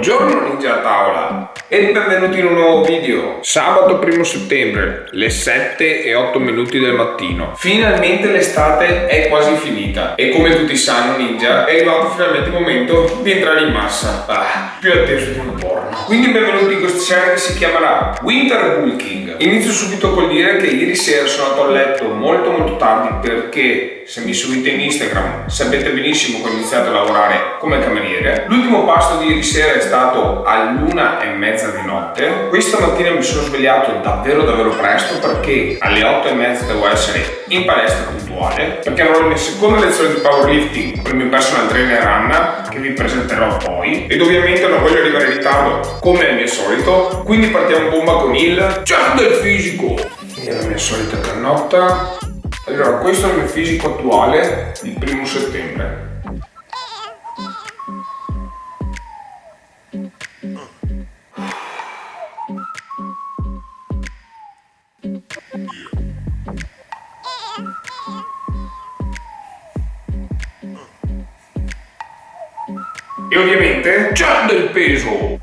Buongiorno Ninja a tavola e benvenuti in un nuovo video. Sabato 1 settembre, le 7:08 del mattino. Finalmente l'estate è quasi finita e come tutti sanno Ninja è arrivato finalmente il momento di entrare in massa. Più atteso di un porno. Quindi benvenuti in questa serie che si chiamerà Winter Bulking. Inizio subito col dire che ieri sera sono andato a letto molto tardi perché se mi seguite in Instagram sapete benissimo che ho iniziato a lavorare come cameriere. L'ultimo pasto di ieri sera è stato all'1:30 di notte. Questa mattina mi sono svegliato davvero presto perché alle 8:30 devo essere in palestra puntuale perché avrò la mia seconda lezione di powerlifting con il mio personal trainer Anna che vi presenterò poi ed ovviamente non voglio arrivare in ritardo come al mio solito, quindi partiamo bomba con il check del fisico e la mia solita cannotta. Allora, questo è il mio fisico attuale il 1 settembre. E ovviamente c'è del peso!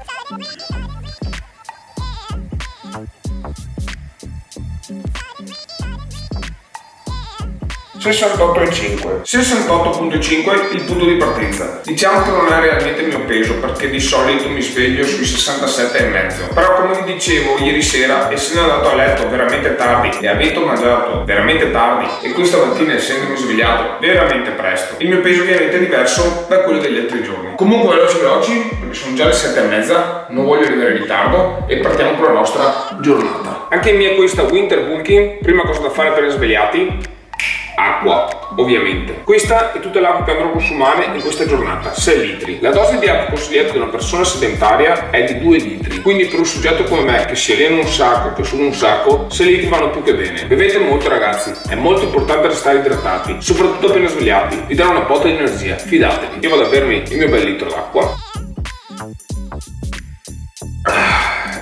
68,5 68,5 il punto di partenza. Diciamo che non è realmente il mio peso perché di solito mi sveglio sui 67,5, però come vi dicevo ieri sera, essendo andato a letto veramente tardi e avendo mangiato veramente tardi e questa mattina essendomi svegliato veramente presto, il mio peso ovviamente è diverso da quello degli altri giorni. Comunque veloci perché sono già le 7:30, non voglio arrivare in ritardo e partiamo con la nostra giornata. Anche in mia questa Winter Bulking, prima cosa da fare appena svegliati: acqua, ovviamente. Questa è tutta l'acqua che andrò a consumare in questa giornata, 6 litri. La dose di acqua consigliata di una persona sedentaria è di 2 litri, quindi per un soggetto come me che si allena un sacco, che suda un sacco, 6 litri vanno più che bene. Bevete molto ragazzi, è molto importante restare idratati, soprattutto appena svegliati, vi darà una botta di energia, fidatevi. Io vado a bermi il mio bel litro d'acqua.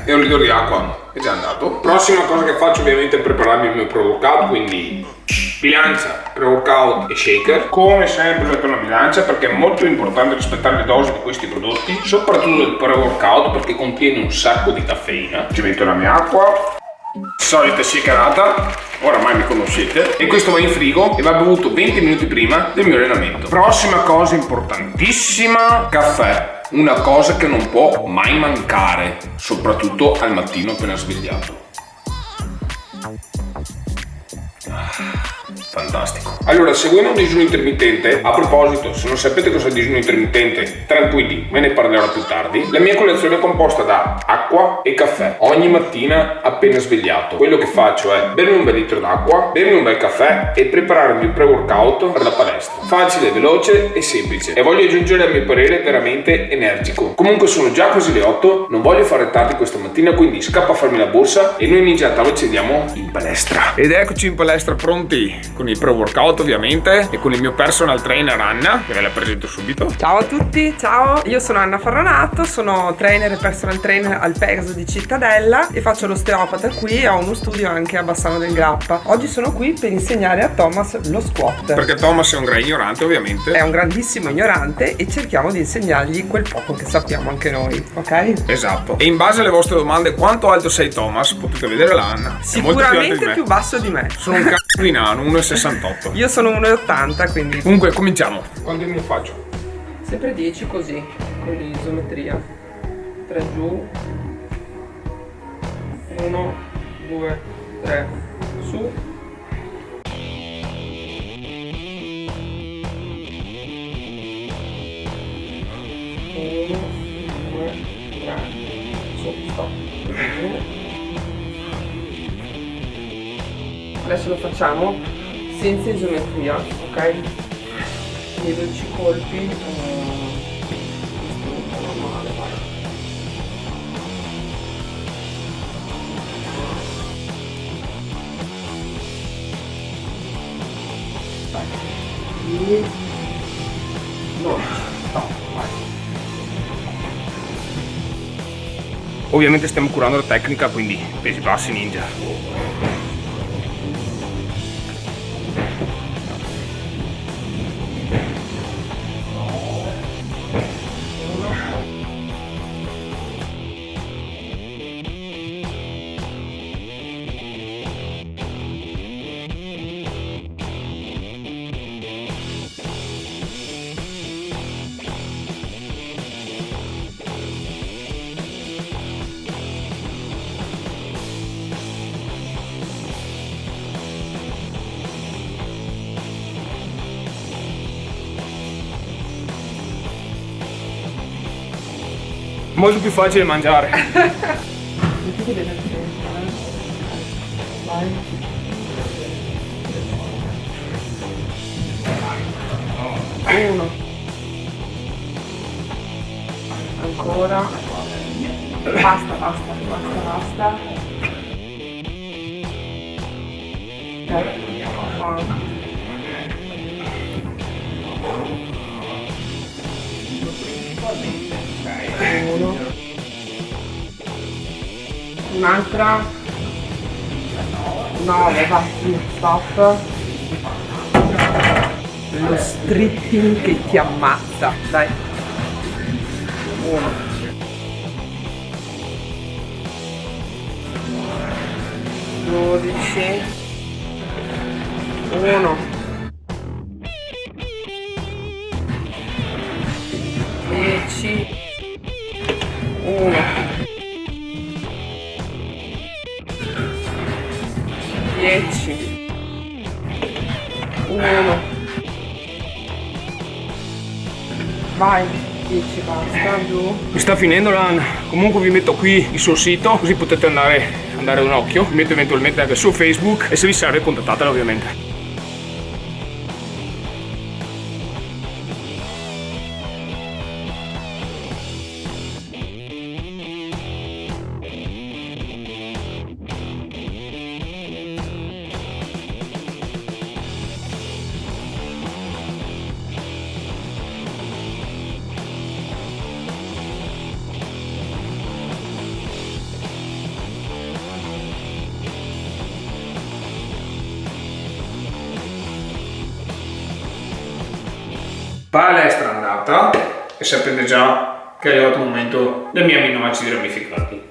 E un litro di acqua è già andato. Prossima cosa che faccio ovviamente è prepararmi il mio pre-workout, quindi bilancia, pre-workout e shaker. Come sempre usato una bilancia perché è molto importante rispettare le dosi di questi prodotti, soprattutto il pre-workout perché contiene un sacco di caffeina. Ci metto la mia acqua, solita shakerata, oramai mi conoscete, e questo va in frigo e va bevuto 20 minuti prima del mio allenamento. Prossima cosa importantissima, caffè. Una cosa che non può mai mancare, soprattutto al mattino appena svegliato. Fantastico. Allora, seguendo un digiuno intermittente, a proposito, se non sapete cosa è digiuno intermittente, tranquilli, me ne parlerò più tardi. La mia colazione è composta da acqua e caffè. Ogni mattina appena svegliato, quello che faccio è bermi un bel litro d'acqua, bermi un bel caffè e prepararmi il pre-workout per la palestra. Facile, veloce e semplice. E voglio aggiungere a mio parere veramente energico. Comunque sono già quasi le 8, non voglio fare tardi questa mattina, quindi scappo a farmi la borsa e noi Ninja Tavola ci andiamo in palestra. Ed eccoci in palestra pronti con il pre-workout ovviamente e con il mio personal trainer Anna, che ve la presento subito. Ciao a tutti, ciao, io sono Anna Farronato, sono trainer e personal trainer al Pegaso di Cittadella e faccio l'osteopata qui e ho uno studio anche a Bassano del Grappa. Oggi sono qui per insegnare a Thomas lo squat. Perché Thomas è un gran ignorante ovviamente. È un grandissimo ignorante e cerchiamo di insegnargli quel poco che sappiamo anche noi, ok? Esatto. E in base alle vostre domande, quanto alto sei Thomas? Potete vedere la Anna. Sicuramente più basso di me. Sono un cazzo di nano, 1,68. Io sono 1,80 quindi. Comunque cominciamo. Quanti ne faccio? Sempre 10 così, con l'isometria. 3 giù. 1, 2, 3 su. 1, 2, 3 su, stop. Adesso lo facciamo senza isometria, ok? 12 colpi, questo è normale, guarda. Vai. No, stop, vai. Ovviamente stiamo curando la tecnica, quindi pesi bassi ninja. molto più facile mangiare. Mettiti bene il tempo, Vai. Uno. Ancora. Basta. Ok. Uno. Un'altra. 9, basta, stop. Lo stripping che ti ammazza, dai. 1. 12. 1. 10. 1. 10. 1. Vai, 10, basta, giù. Mi sta finendo l'an. Comunque vi metto qui il suo sito, così potete andare un occhio. Vi metto eventualmente anche su Facebook e se vi serve contattatela ovviamente. Palestra andata e sapete già che è arrivato il momento dei miei aminoacidi ramificati.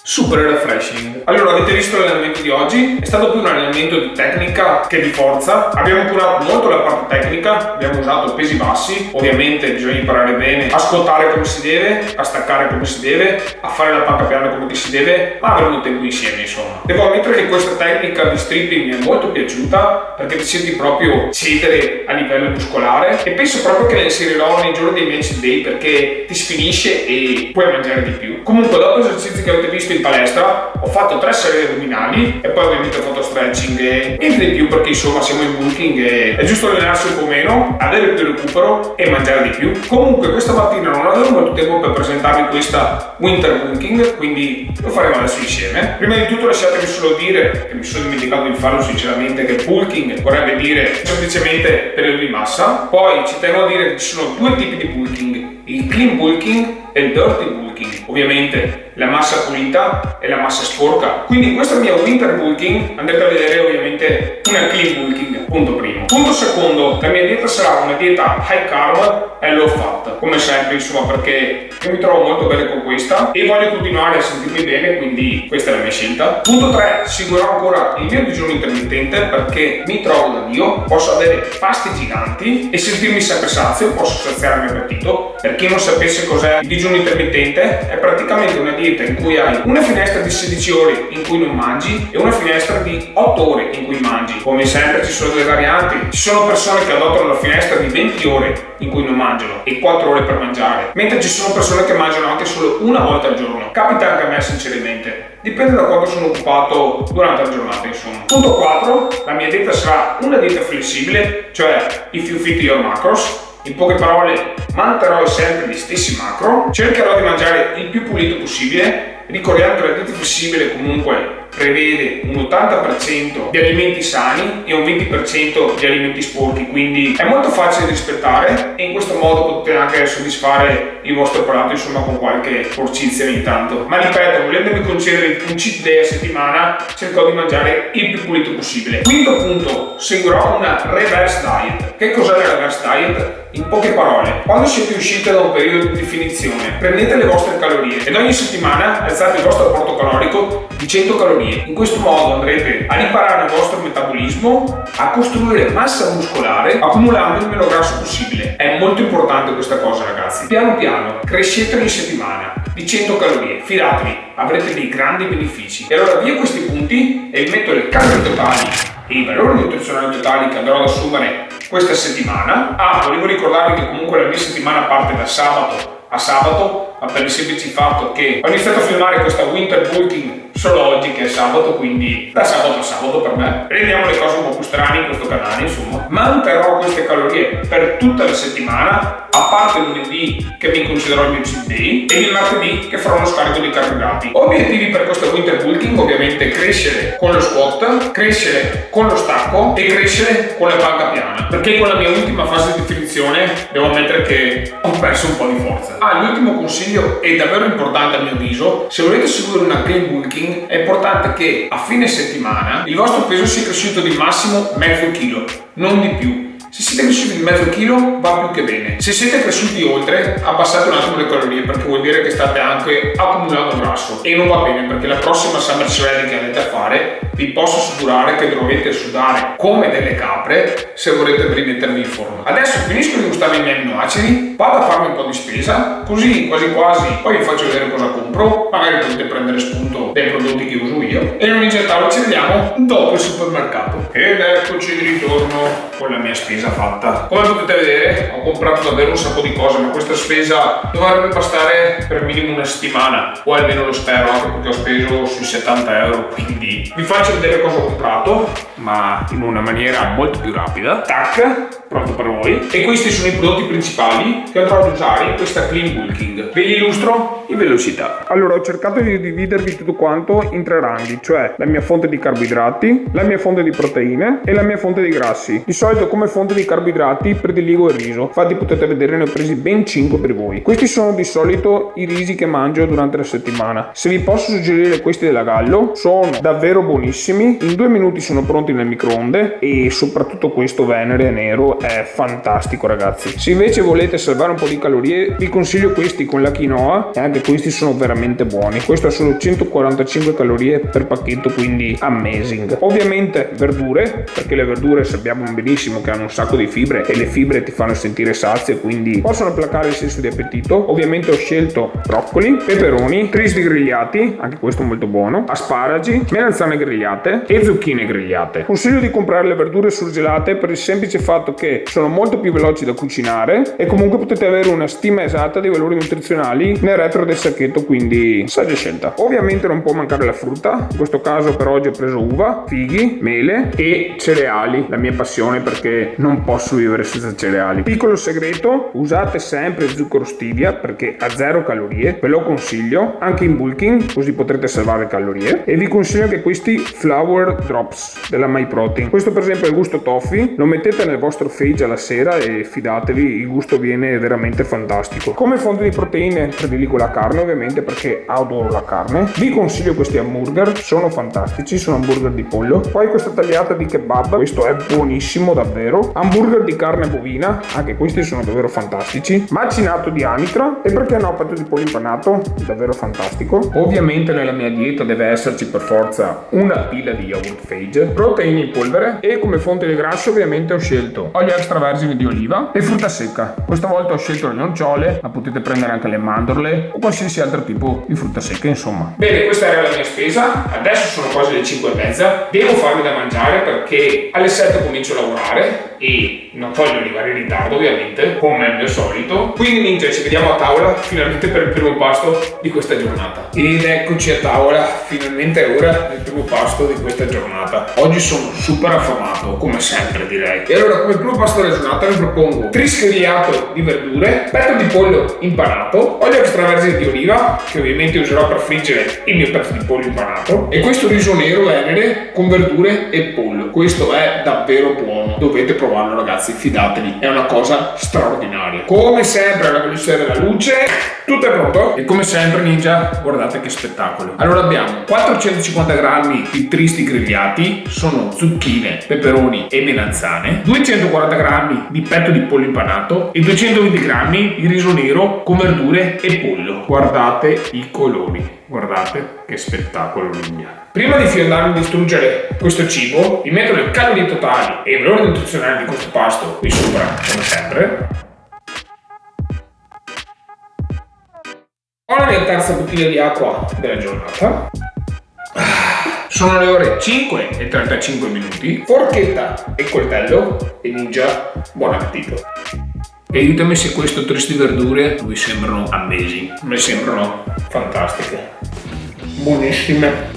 Super refreshing. Allora, avete visto l'allenamento di oggi? È stato più un allenamento di tecnica che di forza. Abbiamo curato molto la parte tecnica, abbiamo usato pesi bassi. Ovviamente bisogna imparare bene a squattare come si deve, a staccare come si deve, a fare la panca piana come si deve, ma avremo tempo insieme, insomma. Devo ammettere che questa tecnica di stripping mi è molto piaciuta perché ti senti proprio cedere a livello muscolare e penso proprio che la inserirò nei giorni dei miei day perché ti sfinisce e puoi mangiare di più. Comunque, dopo gli esercizi che avete visto in palestra ho fatto 3 serie addominali e poi ovviamente ho fatto stretching e niente di più perché insomma siamo in bulking e è giusto allenarsi un po' meno, avere più recupero e mangiare di più. Comunque questa mattina non avevo molto tempo per presentarvi questa winter bulking, quindi lo faremo adesso insieme. Prima di tutto lasciatemi solo dire che mi sono dimenticato di farlo sinceramente, che bulking vorrebbe dire semplicemente periodo di massa. Poi ci tengo a dire che ci sono 2 tipi di bulking, il clean bulking e il dirty bulking. Ovviamente la massa pulita e la massa sporca. Quindi in questa mia winter bulking andrete a vedere ovviamente una clean bulking, punto primo. Punto secondo, la mia dieta sarà una dieta high carb e low fat, come sempre insomma, perché io mi trovo molto bene con questa e voglio continuare a sentirmi bene, quindi questa è la mia scelta. Punto 3, seguirò ancora il mio digiuno intermittente perché mi trovo da Dio, posso avere pasti giganti e sentirmi sempre sazio, posso saziare il mio appetito. Per chi non sapesse cos'è il digiuno intermittente, è praticamente una dieta in cui hai una finestra di 16 ore in cui non mangi e una finestra di 8 ore in cui mangi. Come sempre ci sono 2 varianti, ci sono persone che adottano la finestra di 20 ore in cui non mangiano e 4 ore per mangiare, mentre ci sono persone che mangiano anche solo una volta al giorno. Capita anche a me sinceramente, dipende da quanto sono occupato durante la giornata insomma. Punto 4, la mia dieta sarà una dieta flessibile, cioè if you fit your macros. In poche parole, manterrò sempre gli stessi macro, cercherò di mangiare il più pulito possibile. Ricordiamo che la dieta flessibile comunque prevede un 80% di alimenti sani e un 20% di alimenti sporchi, quindi è molto facile da rispettare e in questo modo potete anche soddisfare il vostro palato insomma con qualche porcizia ogni tanto. Ma ripeto, volendomi concedere un cheat day a settimana, cerco di mangiare il più pulito possibile. Quinto punto, seguirò una reverse diet. Che cos'è la reverse diet? In poche parole, quando siete usciti da un periodo di definizione, prendete le vostre calorie ed ogni settimana alzate il vostro apporto calorico di 100 calorie. In questo modo andrete a riparare il vostro metabolismo, a costruire massa muscolare, accumulando il meno grasso possibile. È molto importante questa cosa, ragazzi. Piano piano, crescete ogni settimana di 100 calorie. Fidatevi, avrete dei grandi benefici. E allora via questi punti e vi metto le calorie totali e i valori nutrizionali totali che andrò ad assumere questa settimana. Volevo ricordarvi che comunque la mia settimana parte da sabato a sabato ma per il semplice fatto che ho iniziato a filmare questa winter bulking solo oggi che è sabato, quindi da sabato a sabato per me. Rendiamo le cose un po' più strane in questo canale, insomma. Manterrò queste calorie per tutta la settimana, a parte il lunedì che mi considero il mio cheat day e il martedì che farò uno scarico di carboidrati. Obiettivi per questa winter bulking: ovviamente crescere con lo squat, crescere con lo stacco e crescere con la panca piana, perché con la mia ultima fase di definizione devo ammettere che ho perso un po' di forza. L'ultimo consiglio è davvero importante a mio avviso: se volete seguire una clean bulking è importante che a fine settimana il vostro peso sia cresciuto di massimo mezzo chilo, non di più. Se siete cresciuti di mezzo chilo va più che bene. Se siete cresciuti oltre, abbassate un attimo le calorie, perché vuol dire che state anche accumulando grasso e non va bene, perché la prossima summer shredding che andate a fare vi posso assicurare che dovete sudare come delle capre se volete rimettervi in forma. Adesso finisco di gustarmi i miei aminoacidi, vado a farmi un po' di spesa, così quasi quasi poi vi faccio vedere cosa compro, magari potete prendere spunto dai prodotti che uso io e non ingettavo. Ci vediamo dopo il supermercato. Ed eccoci di ritorno con la mia spesa fatta. Come potete vedere ho comprato davvero un sacco di cose, ma questa spesa dovrebbe bastare per minimo una settimana, o almeno lo spero, anche perché ho speso sui 70 euro, quindi vi faccio vedere cosa ho comprato, ma in una maniera molto più rapida. Tac, pronto per voi. E questi sono i prodotti principali che andrò ad usare in questa clean bulking. Ve li illustro in velocità. Allora, ho cercato di dividervi tutto quanto in 3 ranghi, cioè la mia fonte di carboidrati, la mia fonte di proteine e la mia fonte di grassi. Di solito come fonte di carboidrati prediligo il riso, infatti potete vedere ne ho presi ben 5 per voi. Questi sono di solito i risi che mangio durante la settimana. Se vi posso suggerire questi della Gallo, sono davvero buonissimi, in 2 minuti sono pronti nel microonde e soprattutto questo Venere nero è fantastico, ragazzi. Se invece volete salvare un po' di calorie vi consiglio questi con la quinoa, e anche questi sono veramente buoni. Questo ha solo 145 calorie per pacchetto, quindi amazing. Ovviamente verdure, perché le verdure sappiamo benissimo che hanno un sacco di fibre e le fibre ti fanno sentire sazio, quindi possono placare il senso di appetito. Ovviamente ho scelto broccoli, peperoni, tristi grigliati, anche questo molto buono, asparagi, melanzane grigliate e zucchine grigliate. Consiglio di comprare le verdure surgelate per il semplice fatto che sono molto più veloci da cucinare e comunque potete avere una stima esatta dei valori nutrizionali nel retro del sacchetto, quindi saggia scelta. Ovviamente non può mancare la frutta, in questo caso per oggi ho preso uva, fighi, mele e cereali, la mia passione perché non posso vivere senza cereali. Piccolo segreto: usate sempre zucchero stevia perché ha 0 calorie, ve lo consiglio anche in bulking, così potrete salvare calorie. E vi consiglio anche questi flour drops della MyProtein. Questo per esempio è il gusto toffee, lo mettete nel vostro fage alla sera e fidatevi, il gusto viene veramente fantastico. Come fonte di proteine prediligo la carne, ovviamente perché adoro la carne. Vi consiglio questi hamburger, sono fantastici, sono hamburger di pollo. Poi questa tagliata di kebab, questo è buonissimo davvero. Hamburger di carne bovina, anche questi sono davvero fantastici. Macinato di anitra e perché no, petto di pollo impanato, davvero fantastico. Ovviamente nella mia dieta deve esserci per forza una pila di yogurt Fage, proteine in polvere e come fonte di grasso ovviamente ho scelto olio extravergine di oliva e frutta secca. Questa volta ho scelto le nocciole, ma potete prendere anche le mandorle o qualsiasi altro tipo di frutta secca, insomma. Bene, questa era la mia spesa. Adesso sono quasi le 5:30, devo farmi da mangiare perché alle 7 comincio a lavorare e non voglio arrivare in ritardo, ovviamente, come al mio solito. Quindi ninja, ci vediamo a tavola finalmente per il primo pasto di questa giornata. Ed eccoci a tavola, finalmente è ora del primo pasto di questa giornata. Oggi sono super affamato, come sempre direi. E allora come primo pasto della giornata vi propongo tris grigliato di verdure, petto di pollo impanato, olio extravergine di oliva, che ovviamente userò per friggere il mio pezzo di pollo impanato, e questo riso nero Venere con verdure e pollo. Questo è davvero buono, dovete provarlo ragazzi, fidatevi, è una cosa straordinaria. Come sempre alla velocità della luce, tutto è pronto e come sempre ninja, guardate che spettacolo. Allora abbiamo 450 grammi di tristi grigliati, sono zucchine, peperoni e melanzane, 240 grammi di petto di pollo impanato e 220 grammi di riso nero con verdure e pollo. Guardate i colori, guardate che spettacolo ninja. Prima di andarmi a distruggere questo cibo, vi metto le calorie totali e i valori nutrizionali di questo pasto qui sopra, come sempre. Ho la mia terza bottiglia di acqua della giornata. Sono le ore 5:35 minuti. Forchetta e coltello e ninja, buon appetito. E ditemi se queste tristi verdure vi sembrano amazing. Mi sembrano fantastiche, buonissime.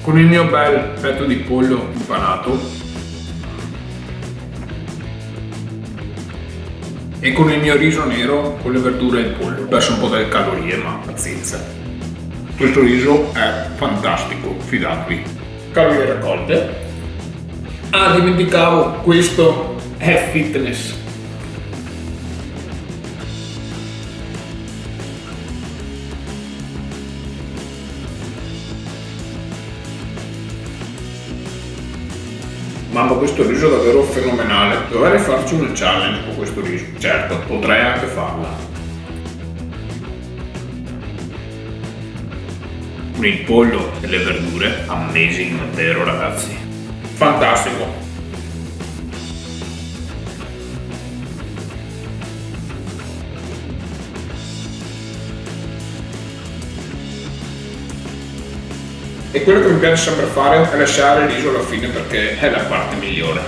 Con il mio bel petto di pollo impanato e con il mio riso nero con le verdure e il pollo. Ho perso un po' delle calorie, ma pazienza. Questo riso è fantastico, fidatevi. Calorie raccolte. Ah, dimenticavo, questo è fitness. Mamma, questo riso è davvero fenomenale. Dovrei farci una challenge con questo riso. Certo, potrei anche farla. Con il pollo e le verdure, amazing davvero ragazzi. Fantastico. E quello che mi piace sempre fare è lasciare il riso alla fine perché è la parte migliore.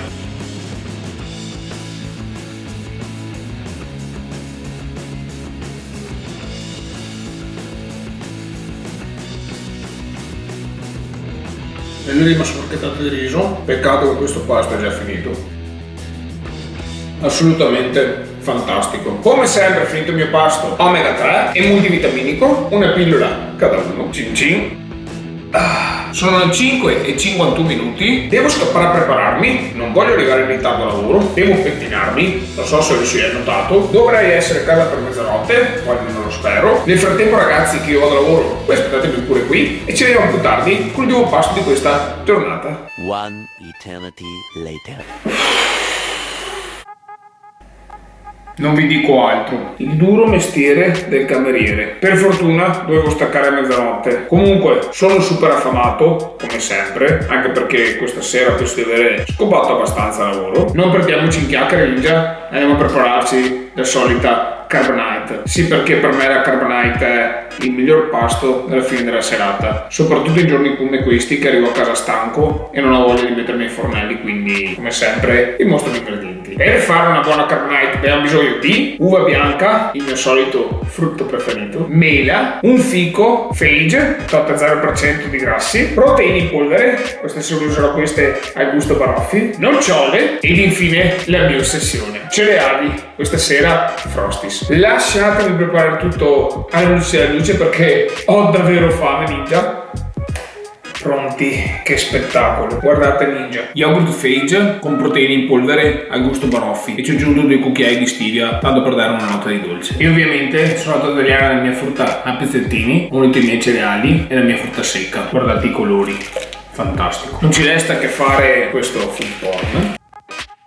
E l'ultima sporchettata di riso, peccato che questo pasto è già finito. Assolutamente fantastico. Come sempre finito il mio pasto omega 3 e multivitaminico, una pillola cada uno, cin cin. Sono le 5:51 minuti, devo scappare a prepararmi, non voglio arrivare in ritardo al lavoro, devo pettinarmi, non so se si è notato, dovrei essere a casa per mezzanotte, o almeno lo spero. Nel frattempo ragazzi che io vado a lavoro, voi aspettatemi pure qui e ci vediamo più tardi con l'ultimo pasto di questa giornata. One eternity later. Non vi dico altro, il duro mestiere del cameriere. Per fortuna dovevo staccare a mezzanotte. Comunque sono super affamato, come sempre, anche perché questa sera penso di avere scopato abbastanza lavoro. Non perdiamoci in chiacchiere, Ninja, andiamo a prepararci la solita carbonite. Sì, perché per me la carbonite è il miglior pasto alla fine della serata, soprattutto in giorni come questi che arrivo a casa stanco e non ho voglia di mettermi ai fornelli, quindi come sempre vi mostro gli ingredienti. Per fare una buona carbonite abbiamo bisogno di uva bianca, il mio solito frutto preferito, mela, un fico, fage, 0% di grassi, proteine in polvere, queste solo userò queste al gusto baroffi, nocciole ed infine la mia ossessione, cereali, questa sera Frosties. Lasciatemi preparare tutto alla luce perché ho davvero fame, Ninja. Pronti? Che spettacolo! Guardate Ninja, yogurt Fage con proteine in polvere al gusto baroffi e ci ho aggiunto 2 cucchiai di stevia tanto per dare una nota di dolce. E ovviamente sono andato a tagliare la mia frutta a pezzettini, ho unito i miei cereali e la mia frutta secca. Guardate i colori, fantastico. Non ci resta che fare questo food porn.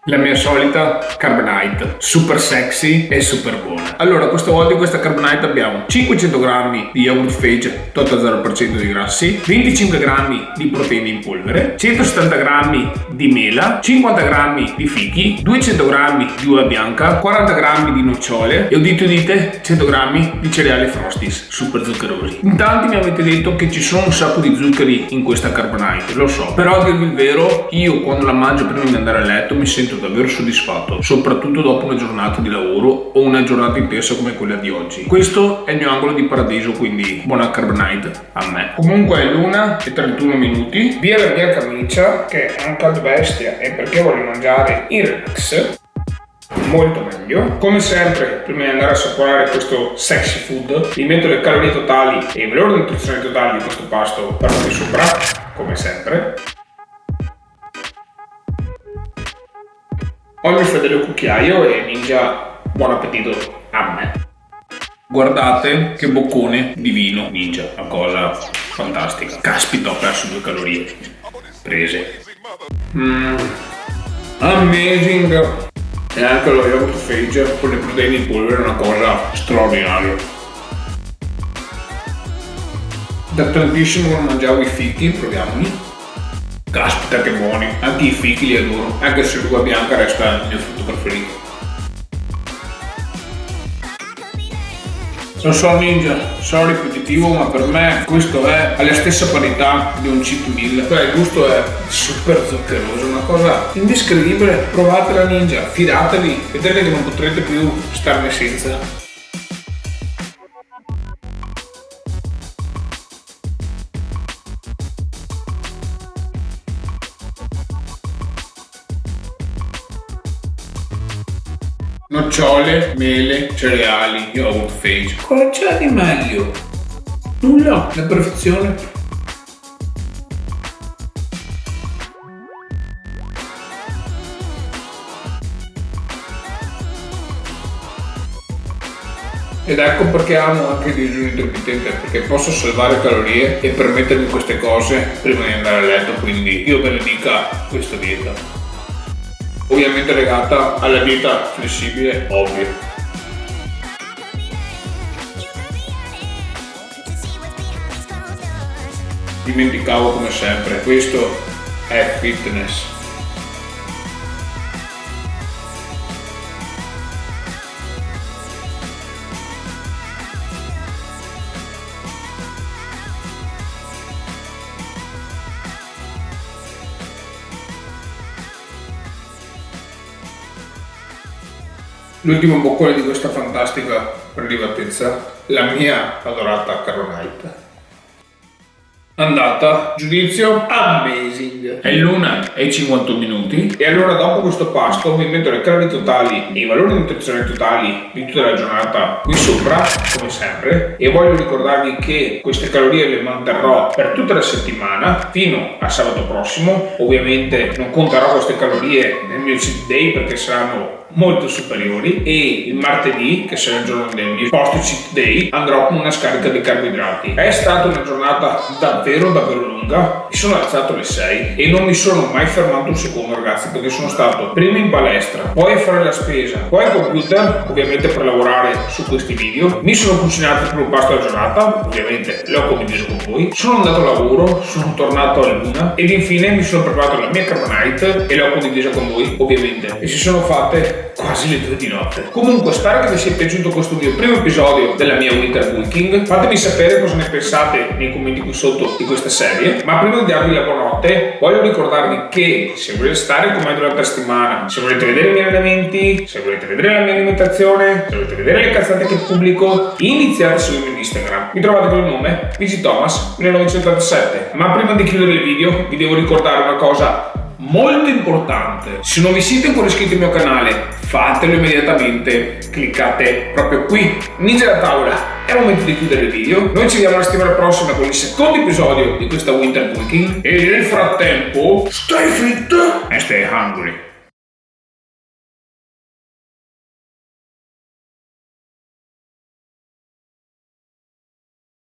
La mia solita carbonite, super sexy e super buona. Allora, questa volta in questa carbonite abbiamo 500 g di yogurt Fage, 0% di grassi, 25 g di proteine in polvere, 170 g di mela, 50 g di fichi, 200 g di uva bianca, 40 g di nocciole e udite 100 g di cereali Frosties, super zuccherosi. In tanti mi avete detto che ci sono un sacco di zuccheri in questa carbonite, lo so, però a dirvi il vero, io quando la mangio prima di andare a letto mi sento davvero soddisfatto, soprattutto dopo una giornata di lavoro o una giornata intensa come quella di oggi. Questo è il mio angolo di paradiso, quindi buona carbonite a me. Comunque è l'1:31 minuti, via la mia camicia che è un caldo bestia e perché voglio mangiare in relax molto meglio. Come sempre, prima di andare a assaporare questo sexy food, vi metto le calorie totali e il valore nutrizionale totale di questo pasto per qui sopra, come sempre. Ho il mio fedele cucchiaio e Ninja, buon appetito a me. Guardate che boccone di vino, Ninja, una cosa fantastica. Caspita, ho perso 2 calorie prese. Amazing. E anche lo yogurt Fage con le proteine in polvere è una cosa straordinaria. Da tantissimo non mangiavo i fichi, proviamoli. Caspita che buoni, anche i fichi li adoro, anche se l'uva bianca resta il mio frutto preferito. Lo so Ninja, sarò ripetitivo, ma per me questo è alla stessa parità di un cheat meal. Cioè il gusto è super zuccheroso, una cosa indescrivibile. Provatela Ninja, fidatevi, vedrete che non potrete più starne senza. Nocciole, mele, cereali, yogurt fage. Cosa c'è di meglio? Nulla, la perfezione. Ed ecco perché amo anche il digiuno intermittente, perché posso salvare calorie e permettermi queste cose prima di andare a letto, quindi io benedica questa dieta. Ovviamente legata alla dieta flessibile, ovvio. Dimenticavo come sempre, questo è fitness. L'ultimo boccone di questa fantastica prelibatezza, la mia adorata Caronite. Andata, giudizio amazing. È l'1:51 e allora dopo questo pasto vi metto le calorie totali e i valori nutrizionali totali di tutta la giornata qui sopra, come sempre, e voglio ricordarvi che queste calorie le manterrò per tutta la settimana fino a sabato prossimo. Ovviamente non conterò queste calorie nel mio cheat day perché saranno molto superiori, e il martedì, che sarà il giorno del mio post cheat day, andrò con una scarica di carboidrati. È stata una giornata davvero lunga, mi sono alzato alle 6 e non mi sono mai fermato un secondo ragazzi, perché sono stato prima in palestra, poi a fare la spesa, poi al computer ovviamente per lavorare su questi video, mi sono cucinato il primo pasto della giornata, ovviamente l'ho condiviso con voi, sono andato a lavoro, sono tornato all'1 ed infine mi sono preparato la mia carbonite e l'ho condivisa con voi ovviamente, e si sono fatte quasi le 2 di notte. Comunque spero che vi sia piaciuto questo mio primo episodio della mia winter bulking. Fatemi sapere cosa ne pensate nei commenti qui sotto di questa serie, ma prima di darvi la buonanotte voglio ricordarvi che se volete stare con me durante la settimana, se volete vedere i miei allenamenti, se volete vedere la mia alimentazione, se volete vedere le cazzate che pubblico, iniziate a seguirmi in Instagram. Mi trovate con il nome VGThomas1987. Ma prima di chiudere il video vi devo ricordare una cosa molto importante. Se non vi siete ancora iscritti al mio canale, fatelo immediatamente, cliccate proprio qui, Ninja da tavola. È il momento di chiudere il video. Noi ci vediamo la settimana prossima con il secondo episodio di questa winter bulking, e nel frattempo stay fit and stay hungry.